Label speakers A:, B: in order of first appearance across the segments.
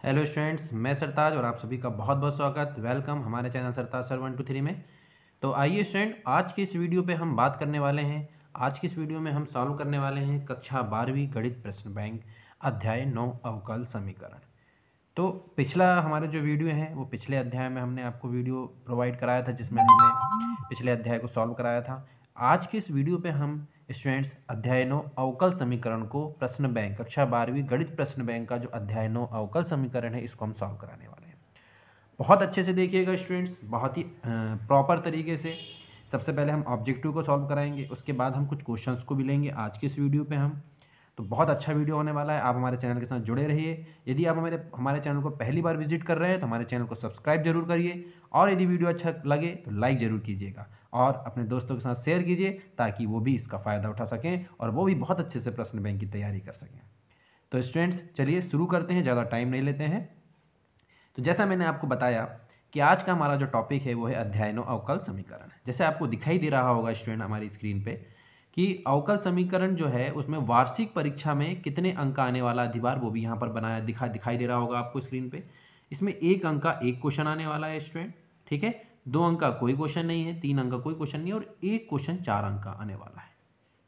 A: Hello students, मैं सरताज और आप सभी का बहुत बहुत स्वागत। वेलकम हमारे चैनल सरताज सर 123 में। तो आइए स्टूडेंट, आज की इस वीडियो पे हम बात करने वाले हैं। आज की इस वीडियो में हम सॉल्व करने वाले हैं कक्षा 12वीं गणित प्रश्न बैंक अध्याय 9 अवकल समीकरण। तो पिछला हमारा जो वीडियो है वो पिछले अध्याय में हमने आपको वीडियो प्रोवाइड कराया था जिसमें हमने पिछले अध्याय को सॉल्व कराया था। आज के इस वीडियो पे हम स्टूडेंट्स अध्याय 9 अवकल समीकरण को प्रश्न बैंक कक्षा 12वीं गणित प्रश्न बैंक का जो अध्याय 9 अवकल समीकरण है इसको हम सॉल्व कराने वाले हैं। बहुत अच्छे से देखिएगा स्टूडेंट्स, बहुत ही प्रॉपर तरीके से। सबसे पहले हम ऑब्जेक्टिव को सॉल्व कराएंगे, उसके बाद हम कुछ क्वेश्चंस को भी लेंगे आज के इस वीडियो पे हम। तो बहुत अच्छा वीडियो होने वाला है, आप हमारे चैनल के साथ जुड़े रहिए। यदि आप हमारे चैनल को पहली बार विजिट कर रहे हैं तो हमारे चैनल को सब्सक्राइब जरूर करिए, और यदि वीडियो अच्छा लगे तो लाइक ज़रूर कीजिएगा और अपने दोस्तों के साथ शेयर कीजिए ताकि वो भी इसका फ़ायदा उठा सकें और वो भी बहुत अच्छे से प्रश्न बैंक की तैयारी कर सकें। तो स्टूडेंट्स चलिए शुरू करते हैं, ज़्यादा टाइम नहीं लेते हैं। तो जैसा मैंने आपको बताया कि आज का हमारा जो टॉपिक है वो है अध्याय 9 अवकल समीकरण। जैसे आपको दिखाई दे रहा होगा स्टूडेंट हमारी स्क्रीन पे कि अवकल समीकरण जो है उसमें वार्षिक परीक्षा में कितने अंक आने वाला अधिभार वो भी यहाँ पर बनाया दिखाई दे रहा होगा आपको स्क्रीन पे। इसमें 1 अंक का 1 क्वेश्चन आने वाला है स्टूडेंट, ठीक है। 2 अंक का कोई क्वेश्चन नहीं है, 3 अंक का कोई क्वेश्चन नहीं है और 1 क्वेश्चन 4 अंक का आने वाला है,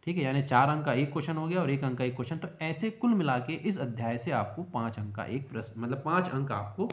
A: ठीक है। यानी 4 अंक का 1 क्वेश्चन हो गया और 1 अंक का 1 क्वेश्चन। तो ऐसे कुल मिला के इस अध्याय से आपको 5 अंक का एक प्रश्न, मतलब 5 अंक आपको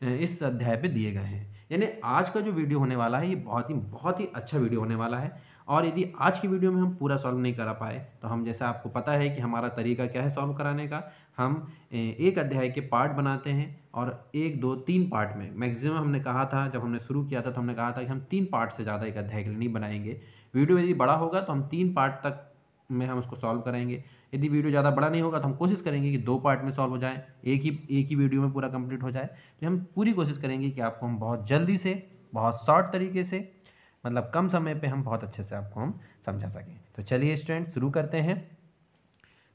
A: इस अध्याय पे दिए गए हैं। यानी आज का जो वीडियो होने वाला है ये बहुत ही अच्छा वीडियो होने वाला है। और यदि आज की वीडियो में हम पूरा सॉल्व नहीं करा पाए तो हम, जैसा आपको पता है कि हमारा तरीका क्या है सॉल्व कराने का, हम एक अध्याय के पार्ट बनाते हैं और 1 2 3 पार्ट में मैक्सिमम हमने कहा था, जब हमने शुरू किया था तो हमने कहा था कि हम 3 पार्ट से ज़्यादा एक अध्याय के लिए नहीं बनाएंगे। वीडियो यदि बड़ा होगा तो हम 3 पार्ट तक में हम उसको सॉल्व करेंगे। यदि वीडियो ज़्यादा बड़ा नहीं होगा तो हम कोशिश करेंगे कि 2 पार्ट में सॉल्व हो जाए, एक ही वीडियो में पूरा कंप्लीट हो जाए। तो हम पूरी कोशिश करेंगे कि आपको हम बहुत जल्दी से, बहुत शॉर्ट तरीके से, मतलब कम समय पे हम बहुत अच्छे से आपको हम समझा सकें। तो चलिए स्टूडेंट शुरू करते हैं।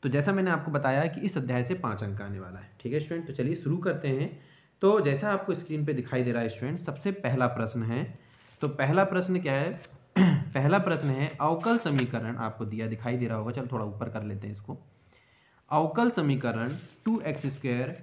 A: तो जैसा मैंने आपको बताया कि इस अध्याय से 5 अंक आने वाला है, ठीक है स्टूडेंट। तो चलिए शुरू करते हैं। तो जैसा आपको स्क्रीन पे दिखाई दे रहा है स्टूडेंट, सबसे पहला प्रश्न है। तो पहला प्रश्न क्या है? पहला प्रश्न है अवकल समीकरण, आपको दिया दिखाई दे रहा होगा, चलो थोड़ा ऊपर कर लेते हैं इसको। अवकल समीकरण 2x²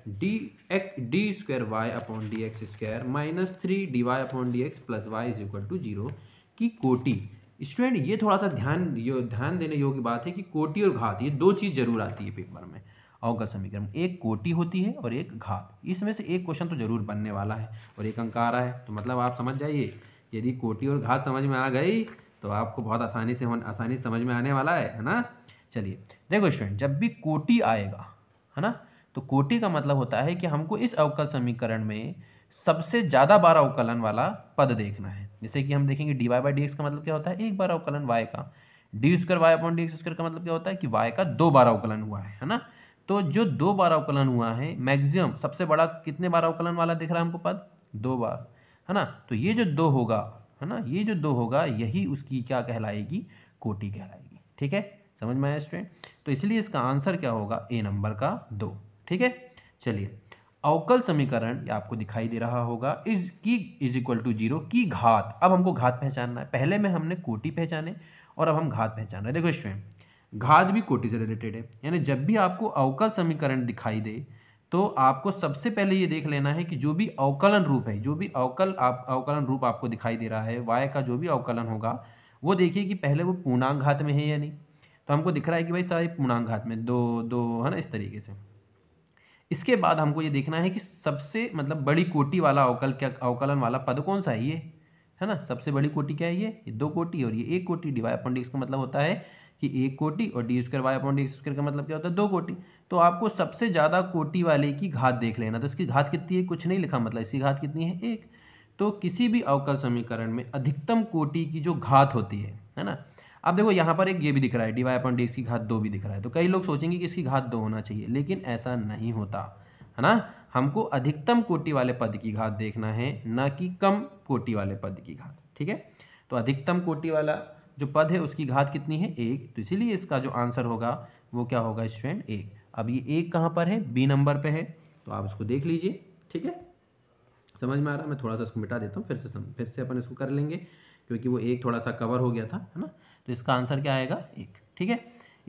A: d square y upon d x square minus 3 d y upon d x plus y is equal to 0 की कोटि। स्टूडेंट ये थोड़ा सा ध्यान देने योग्य बात है कि कोटि और घात, ये दो चीज़ जरूर आती है पेपर में अवकल समीकरण में। एक कोटि होती है और एक घात, इसमें से एक क्वेश्चन तो जरूर बनने वाला है और 1 अंक आ रहा है। तो मतलब आप समझ जाइए, यदि कोटि और घात समझ में आ गई तो आपको बहुत आसानी से समझ में आने वाला है ना। चलिए देखो स्टूडेंट, जब भी कोटि आएगा, है ना, तो कोटि का मतलब होता है कि हमको इस अवकल समीकरण में सबसे ज़्यादा बार अवकलन वाला पद देखना है। जैसे कि हम देखेंगे d y by d x का मतलब क्या होता है, एक बार अवकलन वाई का। D square y upon d x square का मतलब क्या होता है कि वाई का 2 बार अवकलन हुआ है ना। तो जो 2 बार अवकलन हुआ है, मैक्सिमम सबसे बड़ा कितने बार अवकलन वाला दिख रहा है हमको पद? 2 बार, है ना। तो ये जो 2 होगा, है ना, ये जो 2 होगा यही उसकी क्या कहलाएगी? कोटि कहलाएगी, ठीक है। समझ में आया स्टूडेंट? तो इसलिए इसका आंसर क्या होगा? ए नंबर का 2, ठीक है। चलिए अवकल समीकरण, ये आपको दिखाई दे रहा होगा, इज इक्वल टू 0 की घात। अब हमको घात पहचानना है, पहले में हमने कोटि पहचाने और अब हम घात पहचान रहे हैं। देखो स्टूडेंट, घात भी कोटि से रिलेटेड है। यानी जब भी आपको अवकल समीकरण दिखाई दे तो आपको सबसे पहले ये देख लेना है कि जो भी अवकलन रूप है, जो भी अवकलन रूप आपको दिखाई दे रहा है, y का जो भी अवकलन होगा वो देखिए कि पहले वो पूर्णांक घात में है या नहीं। तो हमको दिख रहा है कि भाई सारे पूर्णांक घात में 2 2, है ना, इस तरीके से। इसके बाद हमको ये देखना है कि सबसे मतलब बड़ी कोटि वाला अवकलन वाला पद कौन सा है, ये है ना। सबसे बड़ी कोटि क्या है? ये 2 कोटि और ये 1 कोटि। D y upon d x का मतलब होता है कि 1 कोटि और d square y upon d x square का मतलब क्या होता है? 2 कोटि। तो आपको सबसे ज़्यादा कोटि वाले की घात देख लेना। तो इसकी घात कितनी है? कुछ नहीं लिखा, मतलब इसकी घात कितनी है? 1। तो किसी भी अवकल समीकरण में अधिकतम कोटि की जो घात होती है ना। अब देखो यहाँ पर एक ये भी दिख रहा है, d y upon d x की घात 2 भी दिख रहा है। तो कई लोग सोचेंगे कि इसकी घात 2 होना चाहिए, लेकिन ऐसा नहीं होता, है ना। हमको अधिकतम कोटि वाले पद की घात देखना है, ना कि कम कोटि वाले पद की घात, ठीक है। तो अधिकतम कोटि वाला जो पद है उसकी घात कितनी है? 1। तो इसीलिए इसका जो आंसर होगा वो क्या होगा स्टूडेंट? 1। अब ये 1 कहाँ पर है? बी नंबर पे है, तो आप इसको देख लीजिए, ठीक है। समझ में आ रहा है? मैं थोड़ा सा इसको मिटा देता हूँ, फिर से अपन इसको कर लेंगे क्योंकि वो 1 थोड़ा सा कवर हो गया था, है ना। तो इसका आंसर क्या आएगा? 1, ठीक है।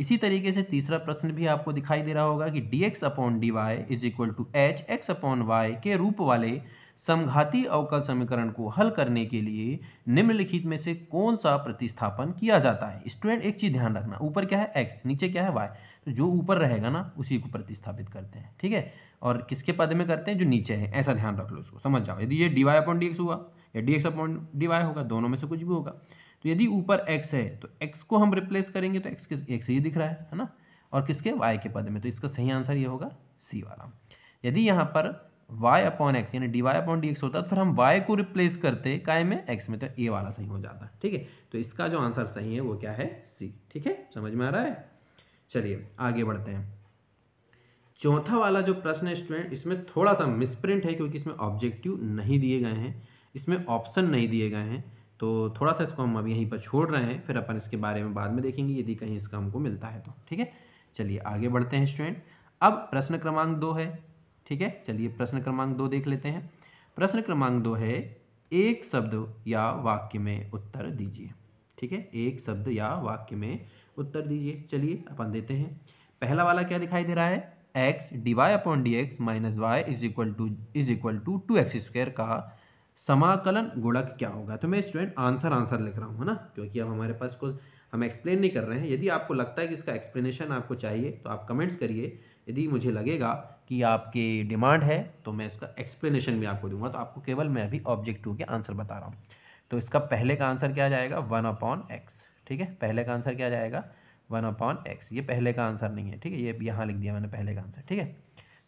A: इसी तरीके से तीसरा प्रश्न भी आपको दिखाई दे रहा होगा कि dx upon dy is equal to h x upon y के रूप वाले समघाती अवकल समीकरण को हल करने के लिए निम्नलिखित में से कौन सा प्रतिस्थापन किया जाता है। स्टूडेंट एक चीज़ ध्यान रखना, ऊपर क्या है x, नीचे क्या है y, तो जो ऊपर रहेगा ना उसी को प्रतिस्थापित करते हैं, ठीक है। और किसके पद में करते हैं, जो नीचे है, ऐसा ध्यान रख लो, इसको समझ जाओ। यदि ये dy अपॉन डी एक्स हुआ या dx अपॉन dy होगा, दोनों में से कुछ भी होगा। तो यदि ऊपर x है तो x को हम रिप्लेस करेंगे तो x ये दिख रहा है ना, और किसके, y के पद में, तो इसका सही आंसर ये होगा सी वाला। यदि यहाँ पर y अपॉन एक्स यानी dy अपॉन डी एक्स होता तो फिर हम y को रिप्लेस करते काय में, x में, तो ए वाला सही हो जाता, ठीक है। तो इसका जो आंसर सही है वो क्या है, सी, ठीक है, समझ में आ रहा है। चलिए आगे बढ़ते हैं। चौथा वाला जो प्रश्न है स्टूडेंट, इसमें थोड़ा सा मिसप्रिंट है क्योंकि इसमें ऑब्जेक्टिव नहीं दिए गए हैं, इसमें ऑप्शन नहीं दिए गए हैं, तो थोड़ा सा इसको हम अभी यहीं पर छोड़ रहे हैं, फिर अपन इसके बारे में बाद में देखेंगे यदि कहीं इसका हमको मिलता है तो, ठीक है। चलिए आगे बढ़ते हैं स्टूडेंट। अब प्रश्न क्रमांक 2 है, ठीक है। चलिए प्रश्न क्रमांक 2 देख लेते हैं। प्रश्न क्रमांक 2 है, एक शब्द या वाक्य में उत्तर दीजिए, ठीक है। एक शब्द या वाक्य में उत्तर दीजिए। चलिए अपन देते हैं। पहला वाला क्या दिखाई दे रहा है, x d y upon d x minus y is equal to 2x² का समाकलन गुणक क्या होगा। तो मैं स्टूडेंट आंसर लिख रहा हूँ, है ना, क्योंकि अब हमारे पास को हम एक्सप्लेन नहीं कर रहे हैं। यदि आपको लगता है कि इसका एक्सप्लेनेशन आपको चाहिए तो आप कमेंट्स करिए। यदि मुझे लगेगा कि आपकी डिमांड है तो मैं इसका एक्सप्लेनेशन भी आपको दूंगा। तो आपको केवल मैं अभी ऑब्जेक्टिव के आंसर बता रहा हूँ। तो इसका पहले का आंसर क्या जाएगा, 1/x, ठीक है। पहले का आंसर क्या जाएगा, 1/x। ये पहले का आंसर नहीं है, ठीक है, ये यहाँ लिख दिया मैंने पहले का आंसर, ठीक है।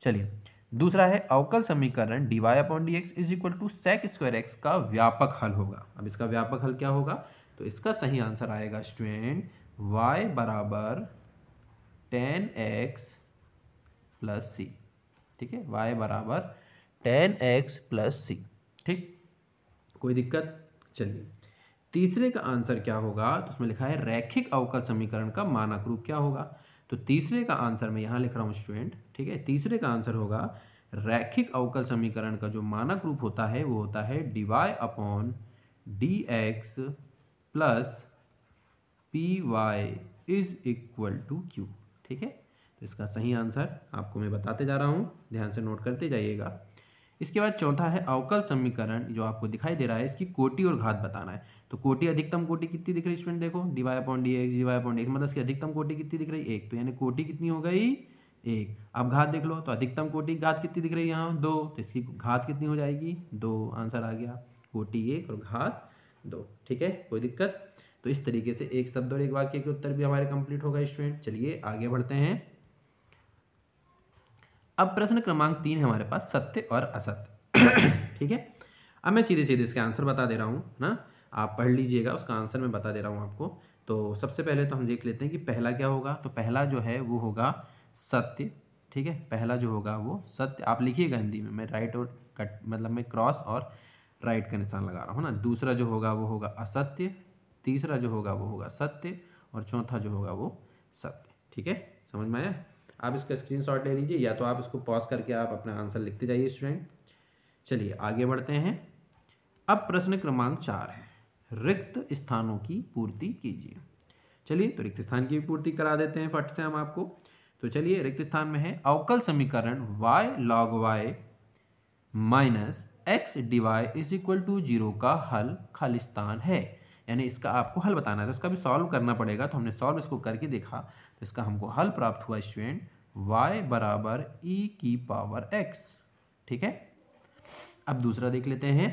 A: चलिए दूसरा है, अवकल समीकरण dy upon d x is equal to sec² x का व्यापक हल होगा। अब इसका व्यापक हल क्या होगा, तो इसका सही आंसर आएगा स्टूडेंट y बराबर 10x प्लस सी, ठीक है, y बराबर 10x प्लस सी, ठीक, कोई दिक्कत। चलिए तीसरे का आंसर क्या होगा, तो उसमें लिखा है रैखिक अवकल समीकरण का मानक रूप क्या होगा। तो तीसरे का आंसर मैं यहाँ लिख रहा हूँ स्टूडेंट, ठीक है। तीसरे का आंसर होगा रैखिक अवकल समीकरण का जो मानक रूप होता है वो होता है dy upon d x plus p y is equal to q, ठीक है। तो इसका सही आंसर आपको मैं बताते जा रहा हूँ, ध्यान से नोट करते जाइएगा। इसके बाद चौथा है, अवकल समीकरण जो आपको दिखाई दे रहा है इसकी कोटि और घात बताना है। तो कोटि, अधिकतम कोटि कितनी दिख रही है स्टूडेंट, देखो dy upon d x, dy upon d x, मतलब इसकी अधिकतम कोटि कितनी दिख रही है, 1, तो यानी कोटि कितनी हो गई, 1। अब घात देख लो, तो अधिकतम कोटि घात कितनी दिख रही है यहाँ, 2, तो इसकी घात कितनी हो जाएगी, 2। आंसर आ गया, कोटि 1 और घात 2, ठीक है, कोई दिक्कत। तो इस तरीके से एक शब्द और एक वाक्य के उत्तर भी हमारे कंप्लीट होगा स्टूडेंट। चलिए आगे बढ़ते हैं। अब प्रश्न क्रमांक 3 है हमारे पास, सत्य और असत्य, ठीक है। अब मैं सीधे सीधे इसके आंसर बता दे रहा हूँ ना, आप पढ़ लीजिएगा, उसका आंसर मैं बता दे रहा हूँ आपको। तो सबसे पहले तो हम देख लेते हैं कि पहला क्या होगा। तो पहला जो है वो होगा सत्य, ठीक है। पहला जो होगा वो सत्य, आप लिखिएगा हिंदी में, मैं राइट और कट मतलब मैं क्रॉस और राइट का निशान लगा रहा हूँ ना। दूसरा जो होगा वो होगा असत्य, तीसरा जो होगा वो होगा सत्य, और चौथा जो होगा वो सत्य, ठीक है, समझ में आया। आप इसका स्क्रीनशॉट ले लीजिए, या तो आप इसको पॉज करके आप अपना आंसर लिखते जाइए स्टूडेंट। चलिए आगे बढ़ते हैं। अब प्रश्न क्रमांक 4 है, रिक्त स्थानों की पूर्ति कीजिए। चलिए तो रिक्त स्थान की पूर्ति करा देते हैं फट से हम आपको। तो चलिए रिक्त स्थान में है, अवकल समीकरण y log y minus x d y is equal to 0 का हल खालिस्तान है। यानी इसका आपको हल बताना है, तो इसका भी सॉल्व करना पड़ेगा। तो हमने सॉल्व इसको करके देखा, तो इसका हमको हल प्राप्त हुआ स्टूडेंट y बराबर e⁻x, ठीक है। अब दूसरा देख लेते हैं,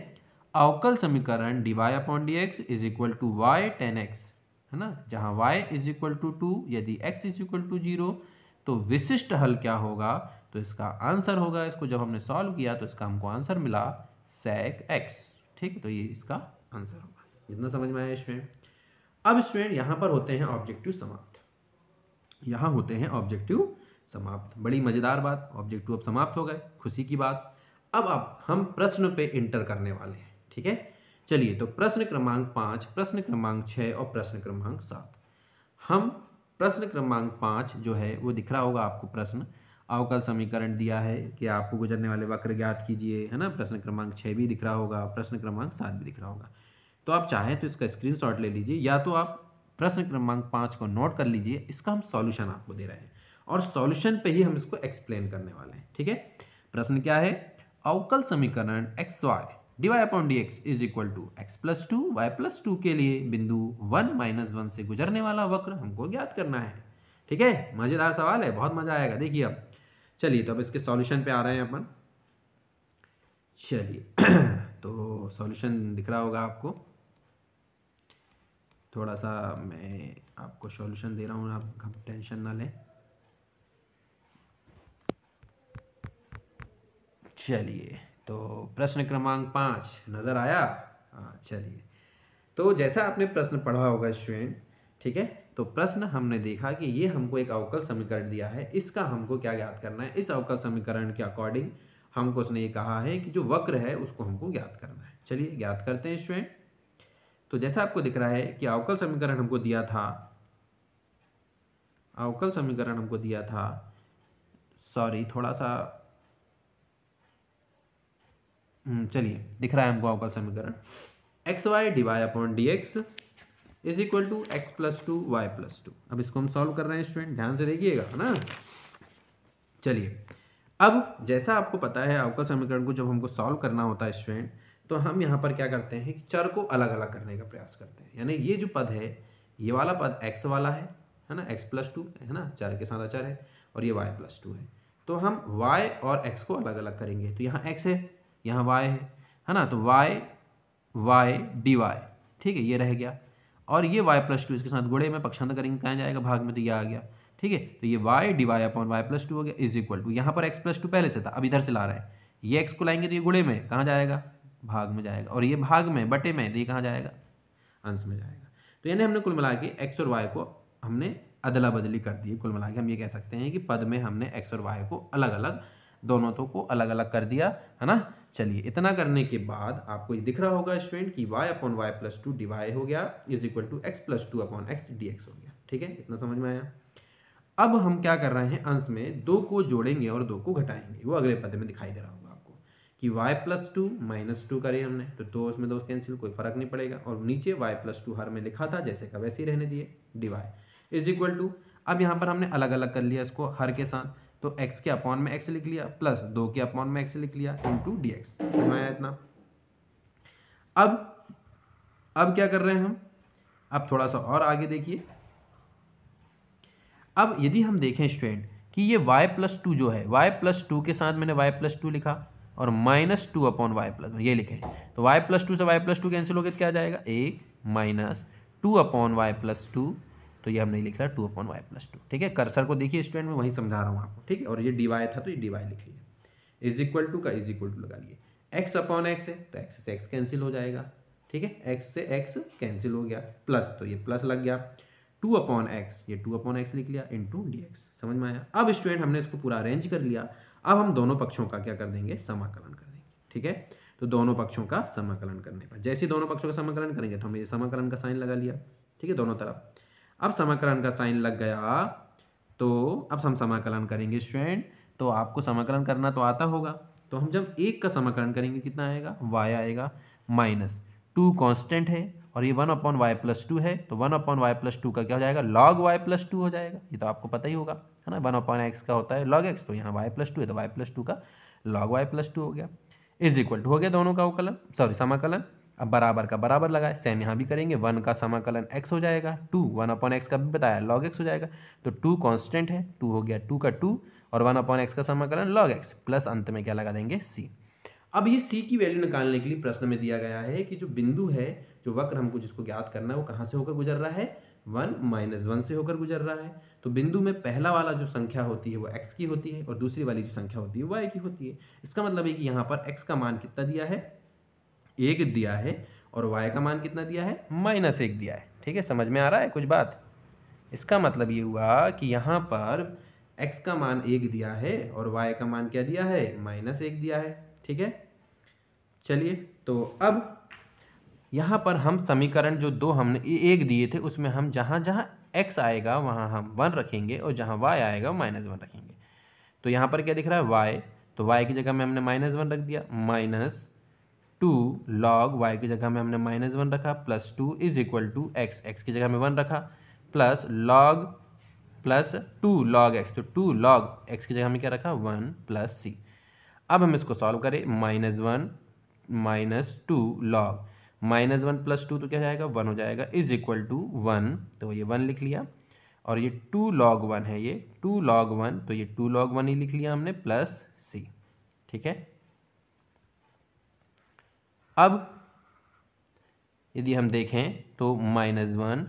A: अवकल समीकरण dy upon d x is equal to y 10x, है ना, जहाँ y इज इक्वल टू 2, यदि x इज इक्वल टू 0, तो विशिष्ट हल क्या होगा। तो इसका आंसर होगा, इसको जब हमने सॉल्व किया तो इसका हमको आंसर मिला sec x, ठीक है। तो ये इसका आंसर होगा, इतना समझ में आया स्टूडेंट। अब स्टूडेंट यहाँ पर होते हैं ऑब्जेक्टिव समाप्त, यहाँ होते हैं ऑब्जेक्टिव समाप्त। बड़ी मजेदार बात, ऑब्जेक्टिव अब समाप्त हो गए, खुशी की बात। अब हम प्रश्न पे इंटर करने वाले हैं, ठीक है। चलिए तो प्रश्न क्रमांक 5, प्रश्न क्रमांक 6 और प्रश्न क्रमांक 7। हम प्रश्न क्रमांक 5 जो है वो दिख रहा होगा आपको, प्रश्न अवकल समीकरण दिया है कि आपको गुजरने वाले वक्र ज्ञात कीजिए, है ना। प्रश्न क्रमांक 6 भी दिख रहा होगा, प्रश्न क्रमांक 7 भी दिख रहा होगा। तो आप चाहें तो इसका स्क्रीनशॉट ले लीजिए, या तो आप प्रश्न क्रमांक 5 को नोट कर लीजिए। इसका हम सॉल्यूशन आपको दे रहे हैं और सॉल्यूशन पे ही हम इसको एक्सप्लेन करने वाले हैं। ठीक है, प्रश्न क्या है, अवकल समीकरण x y dy upon dx is equal to x plus two y plus two के लिए बिंदु 1 माइनस 1 से गुजरने वाला वक्र हमको ज्ञात करना है। ठीक है, मजेदार सवाल है, बहुत मजा आएगा। देखिए अब चलिए, तो अब इसके सॉल्यूशन पे आ रहे हैं अपन। चलिए तो सॉल्यूशन दिख रहा होगा आपको, थोड़ा सा मैं आपको सॉल्यूशन दे रहा हूँ, आप टेंशन ना लें। चलिए, तो प्रश्न क्रमांक 5 नज़र आया। हाँ चलिए, तो जैसा आपने प्रश्न पढ़ा होगा स्टूडेंट, ठीक है, तो प्रश्न हमने देखा कि ये हमको एक अवकल समीकरण दिया है, इसका हमको क्या ज्ञात करना है। इस अवकल समीकरण के अकॉर्डिंग हमको उसने ये कहा है कि जो वक्र है उसको हमको ज्ञात करना है। चलिए ज्ञात करते हैं स्टूडेंट। तो जैसा आपको दिख रहा है कि अवकल समीकरण हमको दिया था, अवकल समीकरण हमको दिया था, सॉरी थोड़ा सा, चलिए दिख रहा है हमको अवकल समीकरण x y dy upon dx is equal to x plus two y plus two. अब इसको हम सॉल्व कर रहे हैं स्टूडेंट, ध्यान से देखिएगा ना। चलिए, अब जैसा आपको पता है अवकल समीकरण को जब हमको सॉल्व करना होता है स्टूडेंट, तो हम यहाँ पर क्या करते हैं कि चर को अलग अलग करने का प्रयास करते हैं। यानी ये जो पद है, ये वाला पद x वाला है ना, x प्लस टू है ना, चर के साथ अचर है, और ये y प्लस टू है। तो हम y और x को अलग अलग करेंगे। तो यहाँ x है, यहाँ y है ना, तो y dy, ठीक है, ये रह गया। और ये y प्लस टू इसके साथ गुणे में पक्षांतर करेंगे, कहाँ जाएगा, भाग में, तो ये आ गया। ठीक है, तो ये y dy upon y plus two हो गया इज इक्वल टू, यहाँ पर x प्लस टू पहले से था, अब इधर से ला रहे हैं, ये x को लाएंगे तो ये गुणे में कहाँ जाएगा, भाग में जाएगा, और ये भाग में बटे में, तो ये कहाँ जाएगा, अंश में जाएगा। तो यानी हमने कुल मिला के x और y को हमने अदला बदली कर दी। कुल मिला के हम ये कह सकते हैं कि पद में हमने x और y को अलग अलग, दोनों तो को अलग अलग कर दिया, है ना। चलिए, इतना करने के बाद आपको ये दिख रहा होगा स्टूडेंट कि y upon y plus two d y हो गया is equal to x plus two upon x dx हो गया। ठीक है, इतना समझ में आया। अब हम क्या कर रहे हैं, अंश में दो को जोड़ेंगे और दो को घटाएंगे, वो अगले पद में दिखाई दे रहा होगा आपको कि y plus to minus two करें हमने, तो दो उसमें दो कैंसिल, कोई फर्क नहीं पड़ेगा, और नीचे y प्लस टू हर में लिखा था जैसे का वैसे ही रहने दिए, डिवाई इज इक्वल टू, अब यहाँ पर हमने अलग अलग कर लिया इसको हर के साथ, तो x के अपॉन में x लिख लिया प्लस 2 के अपॉन में x लिख लिया इंटू dx। समझ में आया इतना। अब क्या कर रहे हैं हम, अब थोड़ा सा और आगे देखिए। अब यदि हम देखें स्टूडेंट कि ये y प्लस टू जो है, y प्लस टू के साथ मैंने y प्लस टू लिखा और minus two upon y plus ये लिखे, तो y प्लस टू से y प्लस टू कैंसिल हो गया, क्या आ जाएगा, एक minus two upon y plus two, तो ये हम नहीं लिख रहा, two upon y plus two. ठीक है, कर्सर को देखिए स्टूडेंट, मैं वही समझा रहा हूँ आपको। ठीक है, और ये dy था तो ये dy लिख लिया, इज इक्वल टू का इज इक्वल टू लगा लिए, x अपॉन x है तो x से x कैंसिल हो जाएगा। ठीक है, x से x कैंसिल हो गया, प्लस तो ये प्लस लग गया, टू अपॉन एक्स, ये टू अपॉन एक्स लिख लिया इंटू dx। समझ में आया। अब स्टूडेंट हमने इसको पूरा अरेंज कर लिया, अब हम दोनों पक्षों का क्या कर देंगे, समाकलन कर देंगे। ठीक है, तो दोनों पक्षों का समाकलन करने पर, जैसे दोनों पक्षों का समाकलन करेंगे तो हमें समाकलन का साइन लगा लिया। ठीक है, दोनों तरफ। अब समाकलन का साइन लग गया, तो अब हम समाकलन करेंगे स्टूडेंट, तो आपको समाकलन करना तो आता होगा, तो हम जब एक का समाकलन करेंगे कितना आएगा, y आएगा माइनस टू कॉन्स्टेंट है और ये 1 अपॉन वाई प्लस टू है, तो 1 अपॉन वाई प्लस टू का क्या हो जाएगा, लॉग वाई प्लस टू हो जाएगा, ये तो आपको पता ही होगा, है ना। 1 अपॉन एक्स का होता है लॉग एक्स, तो यहाँ वाई प्लस टू है तो वाई प्लस टू का लॉग वाई प्लस टू हो गया, इज इक्वल टू हो गया दोनों का अवकलन, सॉरी समाकलन। अब बराबर का बराबर लगाए, सेम यहाँ भी करेंगे, 1 का समाकलन x हो जाएगा, 1 अपॉन एक्स का भी बताया लॉग x हो जाएगा, तो 2 कांस्टेंट है, 2 हो गया 2 का 2, और 1 अपॉन एक्स का समाकलन लॉग x, प्लस अंत में क्या लगा देंगे c। अब ये c की वैल्यू निकालने के लिए प्रश्न में दिया गया है कि जो बिंदु है, जो वक्र हमको जिसको ज्ञात करना है, वो कहाँ से होकर गुजर रहा है, 1 माइनस 1 से होकर गुजर रहा है। तो बिंदु में पहला वाला जो संख्या होती है वो x की होती है और दूसरी वाली जो संख्या होती है वो y की होती है। इसका मतलब है कि यहाँ पर x का मान कितना दिया है, 1 दिया है, और y का मान कितना दिया है, -1 दिया है। ठीक है, समझ में आ रहा है कुछ बात। इसका मतलब ये हुआ कि यहाँ पर x का मान 1 दिया है और y का मान क्या दिया है, -1 दिया है। ठीक है, चलिए, तो अब यहाँ पर हम समीकरण जो दो हमने 1 दिए थे उसमें हम जहाँ जहाँ x आएगा वहाँ हम 1 रखेंगे और जहाँ y आएगा -1 रखेंगे। तो यहाँ पर क्या दिख रहा है, y, तो y की जगह में हमने -1 रख दिया, माइनस log y की जगह में हमने -1 रखा plus 2 is equal to x, x की जगह में 1 रखा प्लस 2 log x, तो 2 log x की जगह में क्या रखा 1 प्लस c। अब हम इसको सॉल्व करें, -1 -2 log -1 प्लस 2 तो क्या जाएगा 1 हो जाएगा इज इक्वल टू 1, तो ये 1 लिख लिया और ये 2 log 1 है, ये 2 log 1 तो ये 2 log 1 ही लिख लिया हमने प्लस c। ठीक है, अब यदि हम देखें तो -1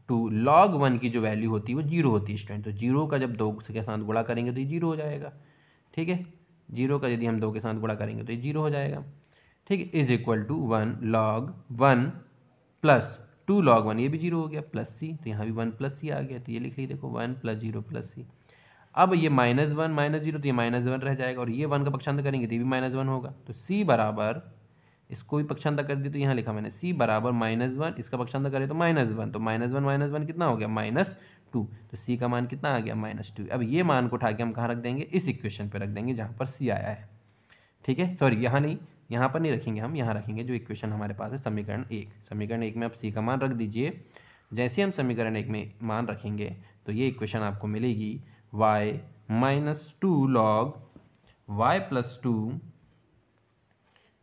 A: 2 log 1 की जो वैल्यू होती है वो 0 होती है स्टूडेंट, तो 0 का जब 2 के साथ गुणा करेंगे तो ये 0 हो जाएगा। ठीक है, 0 का यदि हम 2 के साथ गुणा करेंगे तो ये 0 हो जाएगा। ठीक है, is equal to 1 log 1 plus 2 log 1, ये भी 0 हो गया प्लस c, तो यहाँ भी 1 प्लस c आ गया, तो ये लिख लीजिए देखो 1 प्लस 0 प्लस c। अब ये -1 -0 तो ये -1 रह जाएगा और ये 1 का पक्षांतर करेंगे तो ये भी -1 होगा, तो c बराबर, इसको भी पक्षांतर कर दी तो यहाँ लिखा मैंने c बराबर -1, इसका पक्षांतर करें तो -1, तो -1 कितना हो गया -2, तो c का मान कितना आ गया -2। अब ये मान को उठा के हम कहाँ रख देंगे, इस इक्वेशन पे रख देंगे जहाँ पर c आया है। ठीक है, सॉरी यहाँ नहीं, यहाँ पर नहीं रखेंगे, हम यहाँ रखेंगे जो इक्वेशन हमारे पास है समीकरण 1। समीकरण 1 में आप c का मान रख दीजिए। जैसे हम समीकरण 1 में मान रखेंगे तो ये इक्वेशन आपको मिलेगी y -2 log y plus 2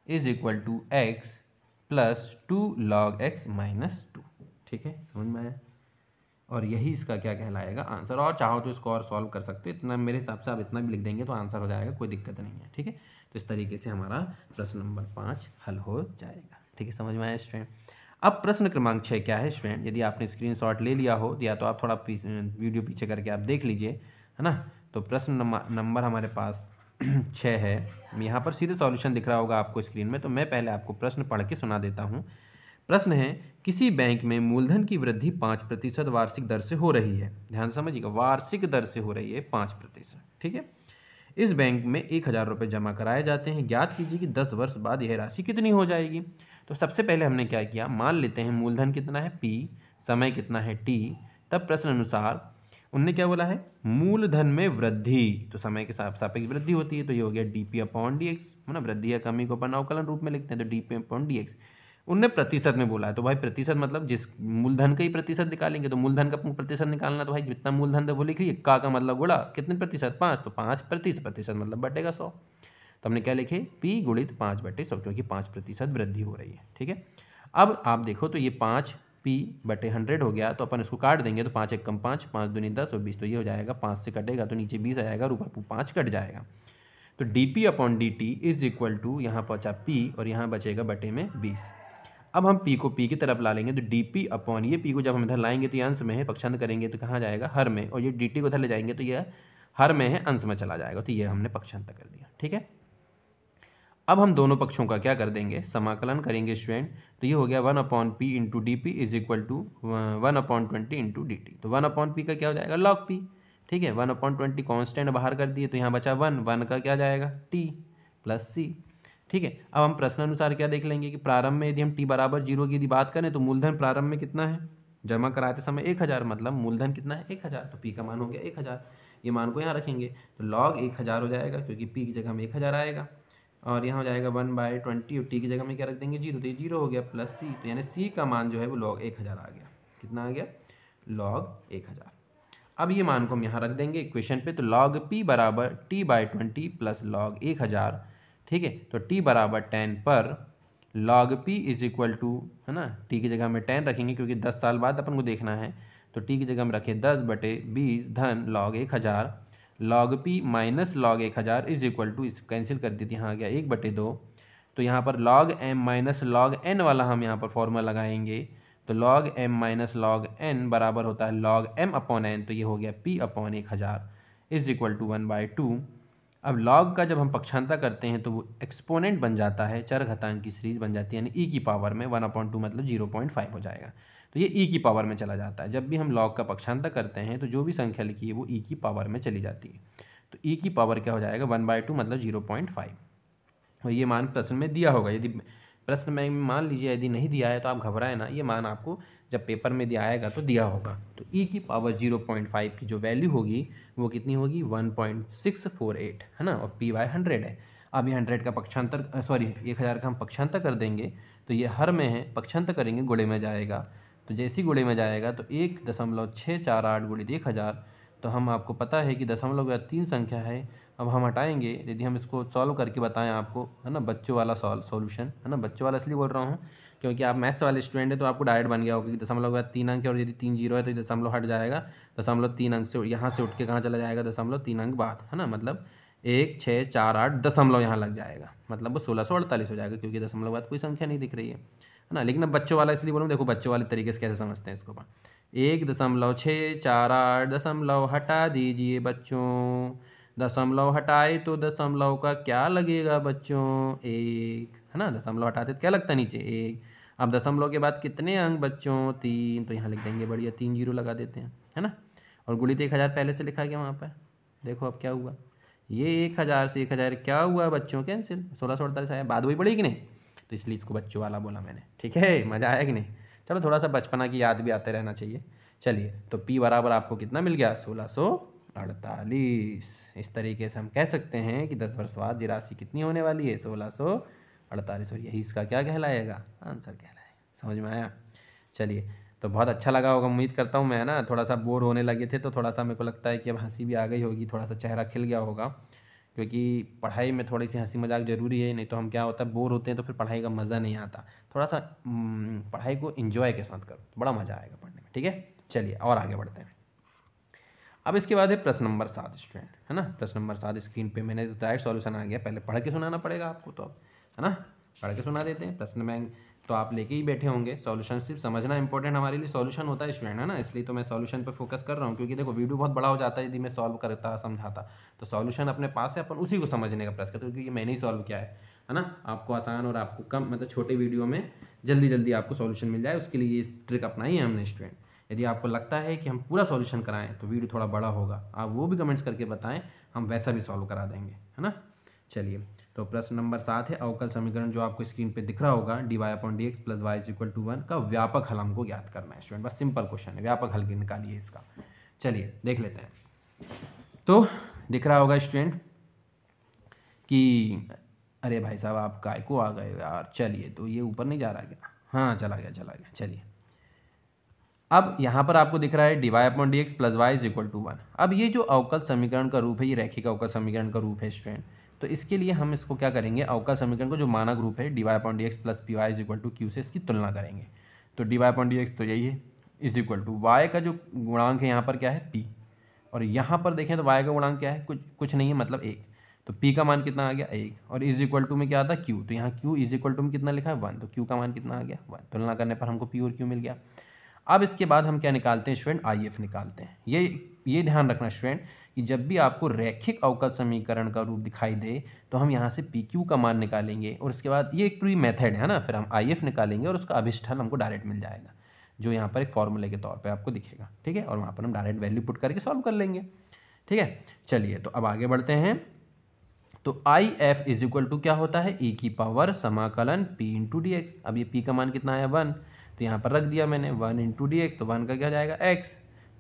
A: is equal to x plus 2 log x minus 2। ठीक है, समझ में आया, और यही इसका क्या कहलाएगा आंसर। और चाहो तो इसको और सॉल्व कर सकते हो, इतना मेरे हिसाब से आप इतना भी लिख देंगे तो आंसर हो जाएगा, कोई दिक्कत नहीं है। ठीक है, तो इस तरीके से हमारा प्रश्न नंबर 5 हल हो जाएगा। ठीक है, समझ में आया स्टूडेंट। अब प्रश्न क्रमांक 6 क्या है स्टूडेंट, यदि आपने स्क्रीनशॉट ले लिया हो या तो आप थोड़ा वीडियो पीछे करके आप देख लीजिए, है ना। तो प्रश्न नंबर हमारे पास 6 है, यहाँ पर सीधे सॉल्यूशन दिख रहा होगा आपको स्क्रीन में, तो मैं पहले आपको प्रश्न पढ़ के सुना देता हूँ। प्रश्न है, किसी बैंक में मूलधन की वृद्धि 5% वार्षिक दर से हो रही है। ध्यान समझिएगा, वार्षिक दर से हो रही है 5%। ठीक है, इस बैंक में 1000 रुपये जमा कराए जाते हैं। ज्ञात कीजिए कि 10 वर्ष बाद यह राशि कितनी हो जाएगी। तो सबसे पहले हमने क्या किया, मान लेते हैं मूलधन कितना है P, समय कितना है T। तब प्रश्न अनुसार उनने क्या बोला है, मूलधन में वृद्धि, तो समय के सापेक्ष वृद्धि होती है, तो ये हो गया dp/dx, है ना। वृद्धि या कमी को अपन अवकलन रूप में लिखते हैं तो dp/dx। उनने प्रतिशत में बोला है, तो भाई प्रतिशत मतलब जिस मूलधन का ही प्रतिशत निकालेंगे, तो मूलधन का प्रतिशत निकालना, तो भाई जितना मूलधन था वो लिख लीजिए, का मतलब गुणा कितने प्रतिशत 5, तो 5% मतलब बटेगा 100। तो हमने क्या लिखे, p गुणित 5/100, क्योंकि 5% वृद्धि हो रही है। ठीक है, अब आप देखो तो ये 5p/100 हो गया, तो अपन इसको काट देंगे, तो 5 एकम 5, 5 दूनी 10 और 20, तो ये हो जाएगा 5 से कटेगा तो नीचे 20 आएगा और ऊपर 5 कट जाएगा। तो dp/dt इज इक्वल टू, यहाँ पहुँचा p और यहाँ बचेगा बटे में 20। अब हम p को p की तरफ ला लेंगे, तो dp/ ये p को जब हम इधर लाएंगे तो ये अंश में है, पक्षांतर करेंगे तो कहाँ जाएगा, हर में, और ये dt को इधर ले जाएंगे तो ये हर में है, अंश में चला जाएगा, तो ये हमने पक्षांतर कर दिया। ठीक है, अब हम दोनों पक्षों का क्या कर देंगे, समाकलन करेंगे स्टूडेंट। तो ये हो गया 1/p into d p is equal to 1/20 into d t. तो 1/p का क्या हो जाएगा, log p। ठीक है, 1/20 कॉन्स्टेंट बाहर कर दिए, तो यहाँ बचा 1 का क्या जाएगा t प्लस c। ठीक है, अब हम प्रश्न अनुसार क्या देख लेंगे कि प्रारंभ में यदि हम t बराबर 0 की यदि बात करें तो मूलधन प्रारंभ में कितना है, जमा कराते समय 1000, मतलब मूलधन कितना है 1000, तो p का मान हो गया 1000। ये मान को यहाँ रखेंगे तो log 1000 हो जाएगा, क्योंकि p की जगह में 1000 आएगा, और यहाँ हो जाएगा 1/20 और t की जगह में क्या रख देंगे 0, तो ये 0 हो गया प्लस c, तो यानी c का मान जो है वो log 1000 आ गया। कितना आ गया, log 1000। अब ये मान को हम यहाँ रख देंगे इक्वेशन पे, तो log p बराबर t/20 प्लस log 1000। ठीक है, तो t बराबर 10 पर log p is equal to, है ना, t की जगह में 10 रखेंगे क्योंकि 10 साल बाद अपन को देखना है, तो t की जगह में रखे 10/20 धन log 1000, log p minus log 1000 is equal to, इस कैंसिल कर दी थी, यहाँ आ गया 1/2। तो यहाँ पर log m minus log n वाला हम यहाँ पर फॉर्मूला लगाएंगे, तो log m minus log n बराबर होता है log m/n, तो ये हो गया p/1000 इज इक्वल टू 1/2। अब log का जब हम पक्षांतर करते हैं तो वो एक्सपोनेंट बन जाता है, चर घातांक की सीरीज बन जाती है, यानी e की पावर में 1/2 मतलब 0.5 हो जाएगा, तो ये e की पावर में चला जाता है। जब भी हम log का पक्षांतर करते हैं तो जो भी संख्या लिखी है वो e की पावर में चली जाती है, तो e की पावर क्या हो जाएगा 1/2 मतलब 0.5। और ये मान प्रश्न में दिया होगा, यदि प्रश्न में मान लीजिए यदि नहीं दिया है तो आप घबराए ना, ये मान आपको जब पेपर में दिया आएगा तो दिया होगा। तो e की पावर 0.5 की जो वैल्यू होगी वो कितनी होगी 1.648, है ना, और p/100 है। अब ये 100 का पक्षांतर 1000 का हम पक्षांतर कर देंगे तो ये हर में है, पक्षांतर करेंगे गुणे में जाएगा। तो जैसे ही गुणे में जाएगा तो 1.648 गुणित 1000, तो हम आपको पता है कि दशमलव या 3 संख्या है। अब हम हटाएंगे, यदि हम इसको सॉल्व करके बताएं आपको, है ना, बच्चों वाला सॉल्यूशन, है ना, बच्चों वाला इसलिए बोल रहा हूँ क्योंकि आप मैथ्स वाले स्टूडेंट है तो आपको डायरेक्ट बन गया होगा कि दशमलव का 3 अंक है और यदि 3 जीरो है तो दशमलव हट जाएगा, दशमलव 3 अंक से यहाँ से उठ के कहाँ चला जाएगा, दशमलव 3 अंक बाद, है ना, मतलब 1648 दशमलव यहाँ लग जाएगा, मतलब वो 1648 हो जाएगा क्योंकि दशमलव बाद कोई संख्या नहीं दिख रही है ना। लेकिन अब बच्चों वाला इसलिए बोलूँ, देखो बच्चों वाले तरीके से कैसे समझते हैं इसको। 1.648 दशमलव हटा दीजिए बच्चों, दशमलव हटाए तो दशमलव का क्या लगेगा बच्चों, 1, है ना, दशमलव हटाते तो क्या लगता है नीचे 1। अब दशमलव के बाद कितने अंक बच्चों, 3, तो यहाँ लिख देंगे बढ़िया 3 जीरो लगा देते हैं, है ना। और गुणित 1000 पहले से लिखा गया वहाँ पर, देखो अब क्या हुआ, ये 1000 से 1000 क्या हुआ बच्चों, कैंसिल, 1648 आया, बात वही पड़ी कि नहीं, तो इसलिए इसको बच्चों वाला बोला मैंने, ठीक है। मज़ा आया कि नहीं। चलो थोड़ा सा बचपना की याद भी आते रहना चाहिए। चलिए, तो P बराबर आपको कितना मिल गया, 1648। इस तरीके से हम कह सकते हैं कि 10 वर्ष बाद ये राशि कितनी होने वाली है, 1648, और यही इसका क्या कहलाएगा, आंसर कहलाएगा। समझ में आया। चलिए, तो बहुत अच्छा लगा होगा, उम्मीद करता हूँ मैं, ना थोड़ा सा बोर होने लगे थे तो थोड़ा सा मेरे को लगता है कि अब हंसी भी आ गई होगी, थोड़ा सा चेहरा खिल गया होगा, क्योंकि पढ़ाई में थोड़ी सी हंसी मजाक ज़रूरी है, नहीं तो हम क्या होता है बोर होते हैं तो फिर पढ़ाई का मज़ा नहीं आता। थोड़ा सा पढ़ाई को एंजॉय के साथ करो तो बड़ा मज़ा आएगा पढ़ने में, ठीक है। चलिए और आगे बढ़ते हैं। अब इसके बाद है प्रश्न नंबर 7 स्टूडेंट, है ना। प्रश्न नंबर 7 स्क्रीन पे मैंने डायरेक्ट सॉल्यूशन आ गया, पहले पढ़ के सुनाना पड़ेगा आपको, तो है ना, पढ़ के सुना देते हैं। प्रश्न बैंक तो आप लेके ही बैठे होंगे, सॉल्यूशन सिर्फ समझना इंपॉर्टेंट हमारे लिए सॉल्यूशन होता है स्टूडेंट, है ना, इसलिए तो मैं सॉल्यूशन पर फोकस कर रहा हूँ, क्योंकि देखो वीडियो बहुत बड़ा हो जाता है यदि मैं सॉल्व करता समझाता, तो सॉल्यूशन अपने पास है, अपन उसी को समझने का प्रयास करते हैं, क्योंकि मैंने ही सॉल्व किया है ना। आपको आसान और आपको कम, मतलब छोटे वीडियो में जल्दी जल्दी आपको सॉल्यूशन मिल जाए, उसके लिए ये ट्रिक अपनाई है हमने स्टूडेंट। यदि आपको लगता है कि हम पूरा सॉल्यूशन कराएं तो वीडियो थोड़ा बड़ा होगा, आप वो भी कमेंट्स करके बताएं, हम वैसा भी सॉल्व करा देंगे, है ना। चलिए, तो प्रश्न नंबर 7 है, अवकल समीकरण जो आपको स्क्रीन पे दिख रहा होगा, dy/dx + y = 1 का व्यापक हल हमको ज्ञात करना है स्टूडेंट। बस सिंपल क्वेश्चन है, व्यापक हल निकालिए इसका। चलिए देख लेते हैं। तो दिख रहा होगा स्टूडेंट कि अरे भाई साहब आप काय को आ गए यार। चलिए, तो ये ऊपर नहीं जा रहा क्या, हाँ चला गया। चलिए, अब यहाँ पर आपको दिख रहा है dy/dx + y = 1। अब ये जो अवकल समीकरण का रूप है, ये रैखिक अवकल समीकरण का रूप है स्टूडेंट। तो इसके लिए हम इसको क्या करेंगे, अवकल समीकरण को जो मानक रूप है dy/dx + py = q से इसकी तुलना करेंगे। तो dy/dx तो यही है, = y का जो गुणांक है यहाँ पर क्या है, p, और यहाँ पर देखें तो y का गुणांक क्या है, कुछ नहीं है, मतलब 1। तो p का मान कितना आ गया, 1, और = में क्या आता है, q, तो यहाँ q = में कितना लिखा है, 1, तो q का मान कितना आ गया, 1। तुलना करने पर हमको p और q मिल गया। अब इसके बाद हम क्या निकालते हैं स्टूडेंट, IF निकालते हैं। ये ध्यान रखना स्टूडेंट कि जब भी आपको रैखिक अवकल समीकरण का रूप दिखाई दे तो हम यहाँ से PQ का मान निकालेंगे, और उसके बाद ये एक पूरी मेथड है ना, फिर हम IF निकालेंगे और उसका अभिष्ट हल हमको डायरेक्ट मिल जाएगा, जो यहाँ पर एक फॉर्मूले के तौर पर आपको दिखेगा, ठीक है, और वहाँ पर हम डायरेक्ट वैल्यू पुट करके सॉल्व कर लेंगे, ठीक है। चलिए, तो अब आगे बढ़ते हैं। तो IF = क्या होता है, e⁻ समाकलन p × dx। अब ये p का मान कितना आया, 1, तो यहाँ पर रख दिया मैंने 1 × dx, तो 1 का क्या जाएगा, x,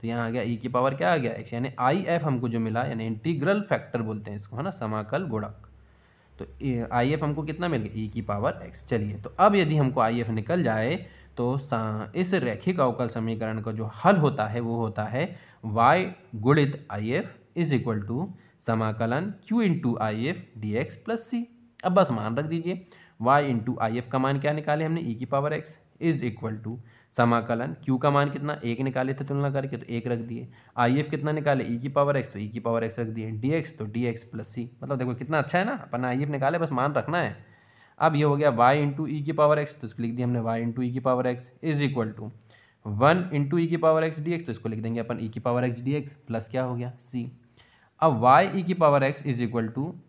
A: तो यहाँ आ गया e⁻ क्या आ गया, x, यानी IF हमको जो मिला, यानी इंटीग्रल फैक्टर बोलते हैं इसको, है ना, समाकल गुणक। तो IF हमको कितना मिल गया, e⁻x। चलिए, तो अब यदि हमको IF निकल जाए तो इस रैखिक अवकल समीकरण का जो हल होता है वो होता है y गुणित IF = समाकलन q × IF dx + c। अब बस मान रख दीजिए, y × IF का मान क्या निकाले हमने, e⁻x = समाकलन q का मान कितना, 1 निकाले थे तुलना करके, तो 1 रख दिए। IF कितना निकाले, e⁻x, तो e⁻x रख दिए, dx तो dx + c। मतलब देखो कितना अच्छा है ना, अपन IF निकाले, बस मान रखना है। अब ये हो गया y × e⁻x, तो इसको लिख दिया हमने y × e⁻x = 1 × e⁻x dx, तो इसको लिख देंगे अपन e⁻x dx प्लस क्या हो गया, c। अब y e⁻x =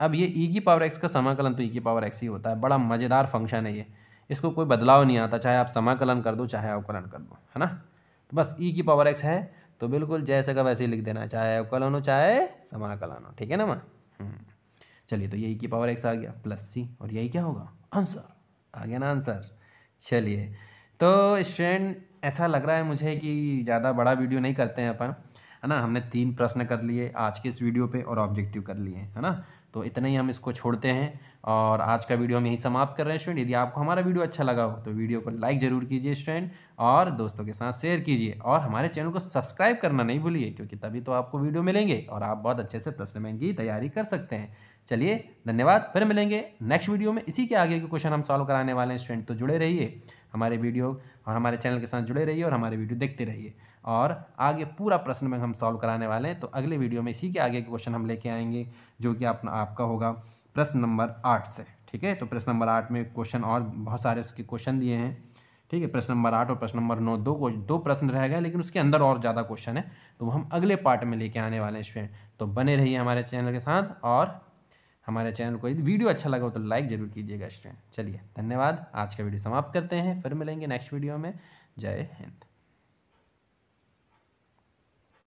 A: अब ये e⁻x का समाकलन तो e⁻x ही होता है, बड़ा मज़ेदार फंक्शन है ये, इसको कोई बदलाव नहीं आता, चाहे आप समाकलन कर दो चाहे अवकलन कर दो, है ना। तो बस e⁻x है तो बिल्कुल जैसे का वैसे ही लिख देना, चाहे अवकलन हो चाहे समाकलन हो, ठीक है ना माँ। चलिए, तो ये e⁻x आ गया प्लस c, और यही क्या होगा, आंसर आ गया ना, आंसर। चलिए, तो स्टूडेंट ऐसा लग रहा है मुझे कि ज़्यादा बड़ा वीडियो नहीं करते हैं अपन, है ना। हमने 3 प्रश्न कर लिए आज के इस वीडियो पे और ऑब्जेक्टिव कर लिए, है ना। तो इतना ही हम इसको छोड़ते हैं और आज का वीडियो हम यहीं समाप्त कर रहे हैं स्टूडेंट। यदि आपको हमारा वीडियो अच्छा लगा हो तो वीडियो को लाइक ज़रूर कीजिए स्टूडेंट, और दोस्तों के साथ शेयर कीजिए, और हमारे चैनल को सब्सक्राइब करना नहीं भूलिए, क्योंकि तभी तो आपको वीडियो मिलेंगे और आप बहुत अच्छे से प्रश्न बैंक की तैयारी कर सकते हैं। चलिए धन्यवाद, फिर मिलेंगे नेक्स्ट वीडियो में। इसी के आगे के क्वेश्चन हम सॉल्व कराने वाले हैं स्टूडेंट, तो जुड़े रहिए हमारे वीडियो और हमारे चैनल के साथ जुड़े रहिए और हमारे वीडियो देखते रहिए, और आगे पूरा प्रश्न बैंक हम सॉल्व कराने वाले हैं। तो अगले वीडियो में इसी के आगे के क्वेश्चन हम लेके आएंगे, जो कि आपका होगा प्रश्न नंबर 8 से। ठीक है, तो प्रश्न नंबर 8 में क्वेश्चन और बहुत सारे उसके क्वेश्चन दिए हैं। ठीक है, प्रश्न नंबर 8 और प्रश्न नंबर 9 दो प्रश्न रह गए, लेकिन उसके अंदर और ज़्यादा क्वेश्चन है, तो वो हम अगले पार्ट में लेके आने वाले हैं स्टूडेंट। तो बने रहिए हमारे चैनल के साथ, और हमारे चैनल को यदि वीडियो अच्छा लगा हो तो लाइक ज़रूर कीजिएगा स्टूडेंट। चलिए धन्यवाद, आज का वीडियो समाप्त करते हैं, फिर मिलेंगे नेक्स्ट वीडियो में। जय हिंद।